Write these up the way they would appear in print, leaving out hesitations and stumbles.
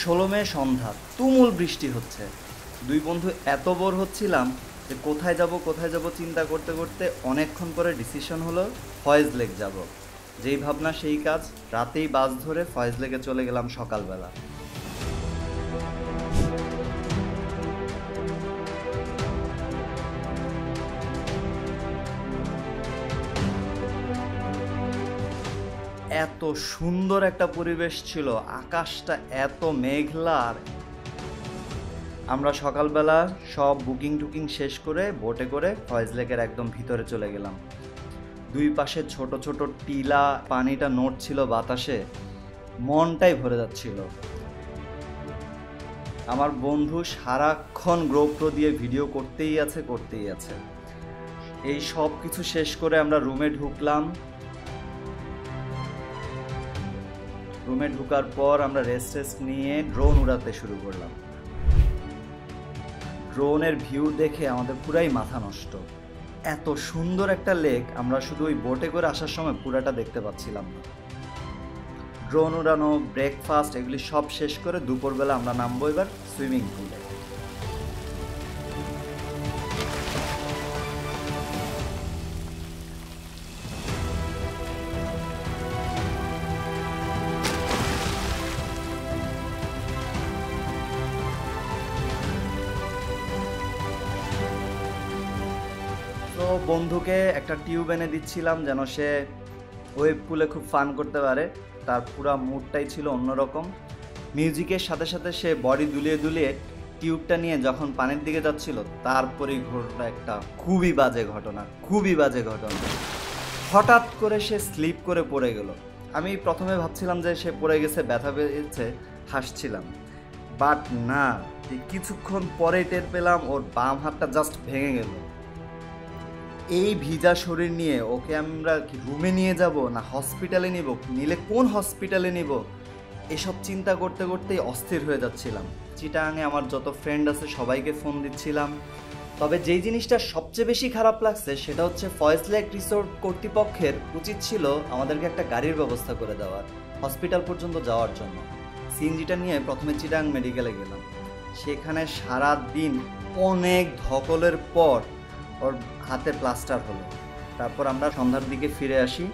16 মে সন্ধ্যা, তুমুল বৃষ্টি হচ্ছে। দুই বন্ধু এত বোর হচ্ছিলাম যে কোথায় যাব চিন্তা করতে করতে অনেকক্ষণ পরে ডিসিশন হলো ফয়েজ লেক যাব। যেই ভাবনা সেই কাজ, রাতেই বাস ধরে ফয়েজ লেকে চলে গেলাম সকালবেলা। এত সুন্দর একটা পরিবেশ ছিল, আকাশটা এত মেঘলা। আর আমরা সকালবেলা সব বুকিং টুকিং শেষ করে বোটে করে ফয়েজ লেকের একদম ভিতরে চলে গেলাম। দুই পাশে ছোট ছোট টিলা, পানিটা নড়ছিল বাতাসে, মনটাই ভরে যাচ্ছিল। আমার বন্ধু সারাক্ষণ গোপ্রো দিয়ে ভিডিও করতেই আছে। এই সব কিছু শেষ করে আমরা রুমে ঢুকলাম। রুমে ঢুকার পর আমরা রেস্ট নিয়ে ড্রোন উড়াতে শুরু করলাম। ড্রোনের ভিউ দেখে আমাদের পুরাই মাথা নষ্ট। এত সুন্দর একটা লেক আমরা শুধু ওই বোটে করে আসার সময় পুরাটা দেখতে পাচ্ছিলাম না। ড্রোন উড়ানো, ব্রেকফাস্ট এগুলি সব শেষ করে দুপুরবেলা আমরা নামবো এবার সুইমিং পুলে। তো বন্ধুকে একটা টিউব এনে দিচ্ছিলাম যেন সে ওয়েব পুলে খুব ফান করতে পারে। তার পুরা মুডটাই ছিল অন্যরকম। মিউজিকের সাথে সাথে সে বডি দুলিয়ে টিউবটা নিয়ে যখন পানির দিকে যাচ্ছিল, তারপরেই ঘটনা একটা খুবই বাজে ঘটনা। হঠাৎ করে সে স্লিপ করে পড়ে গেল। আমি প্রথমে ভাবছিলাম যে সে পড়ে গেছে, ব্যথা পেয়েছে, হাসছিলাম। বাট না, কিছুক্ষণ পরেই টের পেলাম ওর বাম হাতটা জাস্ট ভেঙে গেল। এই ভিজা শরীর নিয়ে ওকে আমরা রুমে নিয়ে যাব না হসপিটালে নিব, নিলে কোন হসপিটালে নিব, এসব চিন্তা করতে করতেই অস্থির হয়ে যাচ্ছিলাম। চিটাগাঙে আমার যত ফ্রেন্ড আছে সবাইকে ফোন দিচ্ছিলাম। তবে যেই জিনিসটা সবচেয়ে বেশি খারাপ লাগছে সেটা হচ্ছে ফয়েজ লেক রিসোর্ট কর্তৃপক্ষের উচিত ছিল আমাদেরকে একটা গাড়ির ব্যবস্থা করে দেওয়ার হসপিটাল পর্যন্ত যাওয়ার জন্য। সিএনজিটা নিয়ে প্রথমে চিটাগাং মেডিকেলে গেলাম। সেখানে সারা দিন অনেক ধকলের পর ওর হাতে প্লাস্টার হলো। তারপর আমরা সন্ধ্যার দিকে ফিরে আসি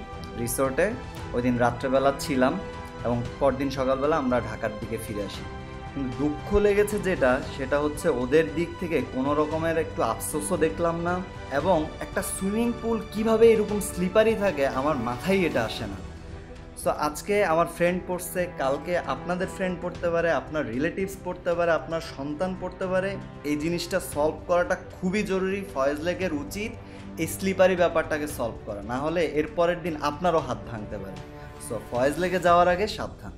রিসোর্টে। ওই দিন রাত্রেবেলা ছিলাম এবং পরদিন সকালবেলা আমরা ঢাকার দিকে ফিরে আসি। কিন্তু দুঃখ লেগেছে সেটা হচ্ছে ওদের দিক থেকে কোনো রকমের একটু আফসোসও দেখলাম না। এবং একটা সুইমিং পুল কিভাবে এরকম স্লিপারি থাকে আমার মাথায় এটা আসে না। সো আজকে আমার ফ্রেন্ড পড়ছে, কালকে আপনাদের ফ্রেন্ড পড়তে পারে, আপনার রিলেটিভস পড়তে পারে, আপনার সন্তান পড়তে পারে। এই জিনিসটা সলভ করাটা খুবই জরুরি। ফয়েজ লেকের উচিত এই স্লিপারি ব্যাপারটাকে সলভ করা, না হলে এর পরের দিন আপনারও হাত ভাঙতে পারে। সো ফয়েজ লেকে যাওয়ার আগে সাবধান।